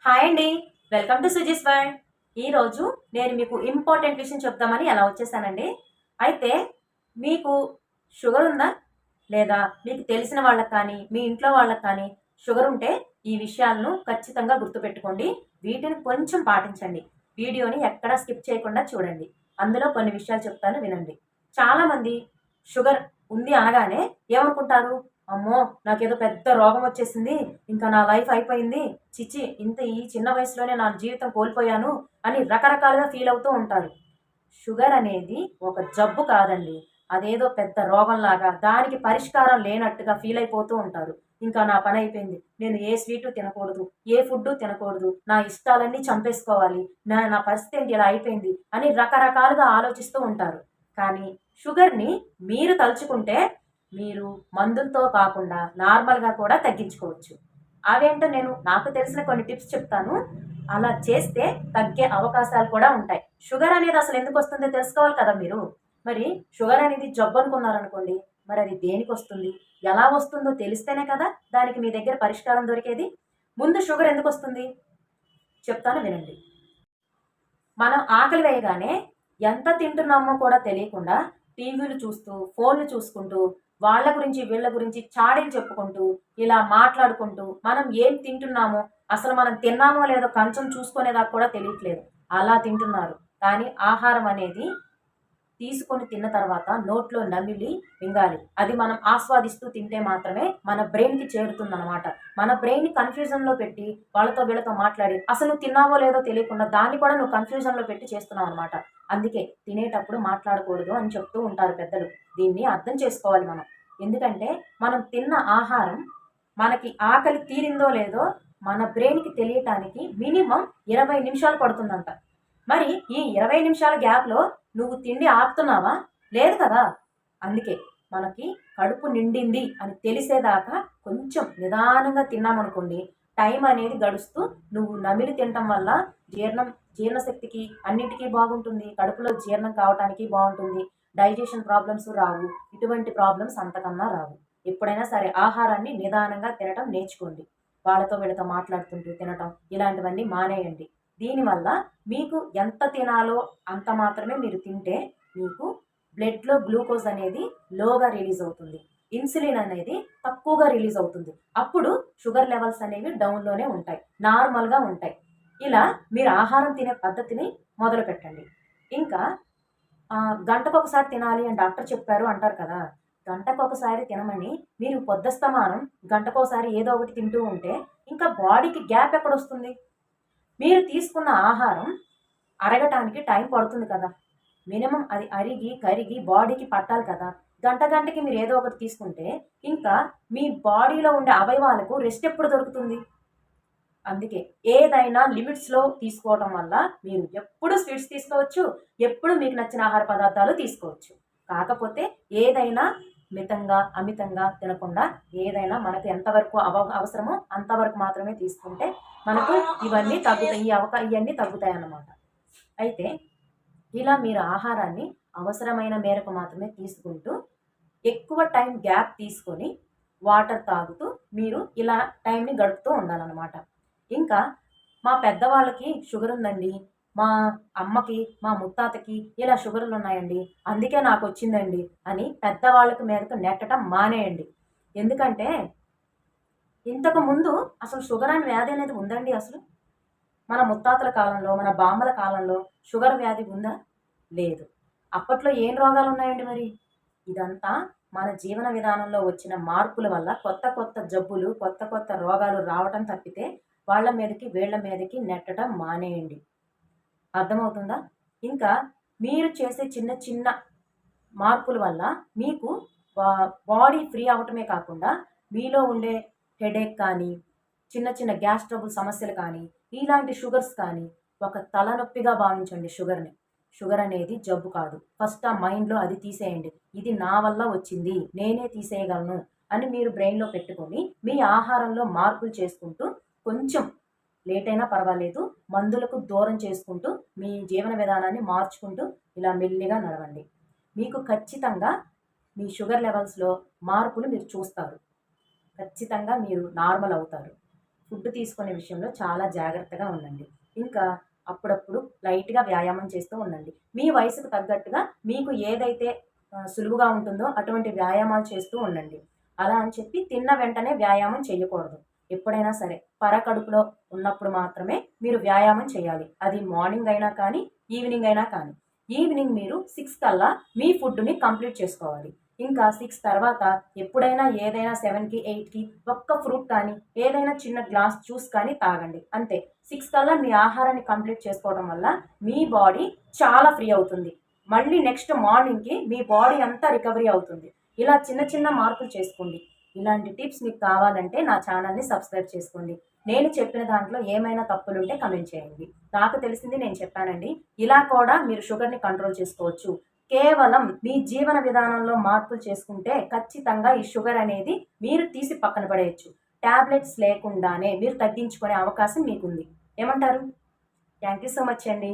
Hi అండి. Welcome to Suji's world. ఈరోజు నేను మీకు ఇంపార్టెంట్ విషయం చెప్దామని అలా వచ్చేసానండి. అయితే మీకు షుగర్ ఉందా? లేదా మీకు తెలిసిన వాళ్ళకి కానీ, మీ ఇంట్లో వాళ్ళకి కానీ షుగర్ ఉంటే ఈ విషయాలను ఖచ్చితంగా గుర్తుపెట్టుకోండి. వీటిని కొంచెం పాటించండి. వీడియోని ఎక్కడా స్కిప్ చేయకుండా చూడండి. అందులో కొన్ని విషయాలు చెప్తాను వినండి. చాలామంది షుగర్ ఉంది అనగానే ఏమనుకుంటారు? అమ్మో! నాకేదో పెద్ద రోగం వచ్చేసింది. ఇంకా నా లైఫ్ అయిపోయింది. ఛీ! ఈ చిన్న వయసులోనే నా జీవితం కోల్పోయాను అని రకరకాలుగా ఫీల్ అవుతూ ఉంటారు. షుగర్ అనేది ఒక జబ్బు కాదండి. అదేదో పెద్ద రోగంలాగా దానికి పరిష్కారం లేనట్టుగా ఫీల్ అయిపోతూ ఉంటారు. ఇంకా నా పని అయిపోయింది. నేను ఏ స్వీటు తినకూడదు. ఏ ఫుడ్డు తినకూడదు. నా ఇష్టాలన్నీ చంపేసుకోవాలి. నా పరిస్థితి ఏంటి ఇలా అయిపోయింది అని రకరకాలుగా ఆలోచిస్తూ ఉంటారు. కానీ షుగర్‌ని మీరు తలుచుకుంటే మీరు మందులతో కాకుండా నార్మల్‌గా కూడా తగ్గించుకోవచ్చు. అవేంటో నేను నాకు తెలిసిన కొన్ని టిప్స్ చెప్తాను. అలా చేస్తే తగ్గే అవకాశాలు కూడా ఉంటాయి. షుగర్ అనేది అసలు ఎందుకొస్తుందో తెలుసుకోవాలి కదా మీరు. మరి షుగర్ అనేది జబ్బు అనుకున్నారనుకోండి, మరి అది దేనికొస్తుంది? ఎలా వస్తుందో తెలిస్తేనే కదా దానికి మీ దగ్గర పరిష్కారం దొరికేది. ముందు షుగర్ ఎందుకొస్తుంది? చెప్తాను వినండి. మనం ఆకలి వేయగానే ఎంత తింటున్నామో కూడా తెలియకుండా టీవీలు చూస్తూ, ఫోన్‌లు చూసుకుంటూ, వాళ్ళ గురించి, వీళ్ళ గురించి చాడీలు చెప్పుకుంటూ, ఇలా మాట్లాడుకుంటూ, మనం ఏం తింటున్నామో, అసలు మనం తిన్నామో లేదో కంచం చూసుకునేదాకా కూడా తెలియట్లేదు. అలా తింటున్నారు. కానీ ఆహారం అనేది తీసుకొని తిన్న తర్వాత నోట్లో నమిలి మింగాలి. అది మనం ఆస్వాదిస్తూ తింటే మాత్రమే మన బ్రెయిన్‌కి చేరుతుందనమాట. మన బ్రెయిన్‌ని కన్‌ఫ్యూజన్‌లో పెట్టి వాళ్ళతో వీళ్ళతో మాట్లాడి అసలు నువ్వు తిన్నావో లేదో తెలియకుండా దాన్ని కూడా నువ్వు కన్‌ఫ్యూజన్‌లో పెట్టి చేస్తున్నావనమాట. అందుకే తినేటప్పుడు మాట్లాడకూడదు అని చెప్తూ ఉంటారు పెద్దలు. దీన్ని అర్థం చేసుకోవాలి మనం. ఎందుకంటే మనం తిన్న ఆహారం మనకి ఆకలి తీరిందో లేదో మన బ్రెయిన్‌కి తెలియటానికి మినిమమ్ 20 నిమిషాలు పడుతుందంట. మరి ఈ 20 నిమిషాల గ్యాప్‌లో నువ్వు తిండి ఆపుతున్నావా? లేదు కదా! అందుకే మనకి కడుపు నిండింది అని తెలిసేదాకా కొంచెం నిదానంగా తిన్నామనుకోండి, టైం అనేది గడుస్తూ నువ్వు నమిలి తినటం వల్ల జీర్ణం జీర్ణశక్తికి అన్నిటికీ బాగుంటుంది. కడుపులో జీర్ణం కావటానికి బావుంటుంది. డైజెషన్ ప్రాబ్లమ్స్ రావు. ఇటువంటి ప్రాబ్లమ్స్ అంతకన్నా రావు. ఎప్పుడైనా సరే ఆహారాన్ని నిదానంగా తినటం నేర్చుకోండి. వాళ్ళతో వీళ్ళతో మాట్లాడుతుంటూ తినటం ఇలాంటివన్నీ మానేయండి. దీనివల్ల మీకు ఎంత తినాలో అంత మాత్రమే మీరు తింటే మీకు బ్లడ్‌లో గ్లూకోజ్ అనేది లోగా రిలీజ్ అవుతుంది. ఇన్సులిన్ అనేది తక్కువగా రిలీజ్ అవుతుంది. అప్పుడు షుగర్ లెవెల్స్ అనేవి డౌన్‌లోనే ఉంటాయి. నార్మల్‌గా ఉంటాయి. ఇలా మీరు ఆహారం తినే పద్ధతిని మొదలుపెట్టండి. ఇంకా గంటకొకసారి తినాలి అని డాక్టర్ చెప్పారు అంటారు కదా! గంటకొకసారి తినమని మీరు పొద్దస్తమానం గంటకోసారి ఏదో ఒకటి తింటూ ఉంటే ఇంకా బాడీకి గ్యాప్ ఎక్కడొస్తుంది? మీరు తీసుకున్న ఆహారం అరగటానికి టైం పడుతుంది కదా! మినిమమ్ అది అరిగి, కరిగి బాడీకి పట్టాలి కదా! గంటకి మీరు ఏదో ఒకటి తీసుకుంటే, ఇంకా మీ బాడీలో ఉండే అవయవాలకు రెస్ట్ ఎప్పుడు దొరుకుతుంది? అందుకే ఏదైనా లిమిట్స్‌లో తీసుకోవటం వల్ల మీరు ఎప్పుడు స్వీట్స్ తీసుకోవచ్చు. ఎప్పుడు మీకు నచ్చిన ఆహార పదార్థాలు తీసుకోవచ్చు. కాకపోతే ఏదైనా మితంగా, అమితంగా తినకుండా ఏదైనా మనకు ఎంతవరకు అవసరమో అంతవరకు మాత్రమే తీసుకుంటే మనకు ఇవన్నీ తగ్గుతాయి. ఇయన్నీ తగ్గుతాయన్నమాట. అయితే ఇలా మీరు ఆహారాన్ని అవసరమైన మేరకు మాత్రమే తీసుకుంటూ, ఎక్కువ టైం గ్యాప్ తీసుకొని వాటర్ తాగుతూ మీరు ఇలా టైంని గడుపుతూ ఉండాలన్నమాట. ఇంకా మా పెద్దవాళ్ళకి షుగర్ ఉందండి. మా అమ్మకి, మా ముత్తాతకి ఇలా షుగర్‌లున్నాయండి. అందుకే నాకొచ్చిందండి అని పెద్దవాళ్ళకి మీదకు నెట్టడం మానేయండి. ఎందుకంటే ఇంతకు ముందు అసలు షుగర్ అనే వ్యాధి అనేది ఉందండి అసలు? మన ముత్తాతల కాలంలో, మన బామ్మల కాలంలో షుగర్ వ్యాధి ఉందా? లేదు. అప్పట్లో ఏం రోగాలున్నాయండి మరి? ఇదంతా మన జీవన విధానంలో వచ్చిన మార్పుల వల్ల కొత్త కొత్త జబ్బులు, కొత్త కొత్త రోగాలు రావటం తప్పితే వాళ్ళ మీదకి, వీళ్ళ మీదకి నెట్టడం మానేయండి. అర్థమవుతుందా? ఇంకా మీరు చేసే చిన్న చిన్న మార్పుల వల్ల మీకు బాడీ ఫ్రీ అవ్వటమే కాకుండా మీలో ఉండే హెడేక్ కానీ, చిన్న చిన్న గ్యాస్ ట్రబుల్ సమస్యలు కానీ, ఇలాంటి షుగర్స్ కానీ ఒక తలనొప్పిగా భావించండి షుగర్‌ని. షుగర్ అనేది జబ్బు కాదు. ఫస్ట్ ఆ మైండ్‌లో అది తీసేయండి. ఇది నా వల్ల వచ్చింది. నేనే తీసేయగలను అని మీరు బ్రెయిన్‌లో పెట్టుకొని మీ ఆహారంలో మార్పులు చేసుకుంటూ కొంచెం లేట్ అయినా పర్వాలేదు. మందులకు దూరం చేసుకుంటూ మీ జీవన విధానాన్ని మార్చుకుంటూ ఇలా మెల్లిగా నడవండి. మీకు ఖచ్చితంగా మీ షుగర్ లెవెల్స్‌లో మార్పులు మీరు చూస్తారు. ఖచ్చితంగా మీరు నార్మల్ అవుతారు. ఫుడ్ తీసుకునే విషయంలో చాలా జాగ్రత్తగా ఉండండి. ఇంకా అప్పుడప్పుడు లైట్‌గా వ్యాయామం చేస్తూ ఉండండి. మీ వయసుకు తగ్గట్టుగా మీకు ఏదైతే సులువుగా ఉంటుందో అటువంటి వ్యాయామాలు చేస్తూ ఉండండి. అలా అని చెప్పి తిన్న వెంటనే వ్యాయామం చేయకూడదు. ఎప్పుడైనా సరే పరకడుపులో ఉన్నప్పుడు మాత్రమే మీరు వ్యాయామం చేయాలి. అది మార్నింగ్ అయినా కానీ, ఈవినింగ్ అయినా కానీ. ఈవినింగ్ మీరు 6 కల్లా మీ ఫుడ్‌ని కంప్లీట్ చేసుకోవాలి. ఇంకా 6 తర్వాత ఎప్పుడైనా ఏదైనా 7కి, 8కి ఒక్క ఫ్రూట్ కానీ, ఏదైనా చిన్న గ్లాస్ జ్యూస్ కానీ తాగండి. అంతే. 6 కల్లా మీ ఆహారాన్ని కంప్లీట్ చేసుకోవడం వల్ల మీ బాడీ చాలా ఫ్రీ అవుతుంది. మళ్ళీ నెక్స్ట్ మార్నింగ్‌కి మీ బాడీ అంతా రికవరీ అవుతుంది. ఇలా చిన్న చిన్న మార్పులు చేసుకోండి. ఇలాంటి టిప్స్ మీకు కావాలంటే నా ఛానల్‌ని సబ్స్క్రైబ్ చేసుకోండి. నేను చెప్పిన దాంట్లో ఏమైనా తప్పులుంటే కామెంట్ చేయండి. నాకు తెలిసింది నేను చెప్పానండి. ఇలా కూడా మీరు షుగర్‌ని కంట్రోల్ చేసుకోవచ్చు. కేవలం మీ జీవన విధానంలో మార్పులు చేసుకుంటే ఖచ్చితంగా ఈ షుగర్ అనేది మీరు తీసి పక్కన పడేయొచ్చు. టాబ్లెట్స్ లేకుండానే మీరు తగ్గించుకునే అవకాశం మీకుంది. ఏమంటారు? థ్యాంక్ యూ సో మచ్ అండి.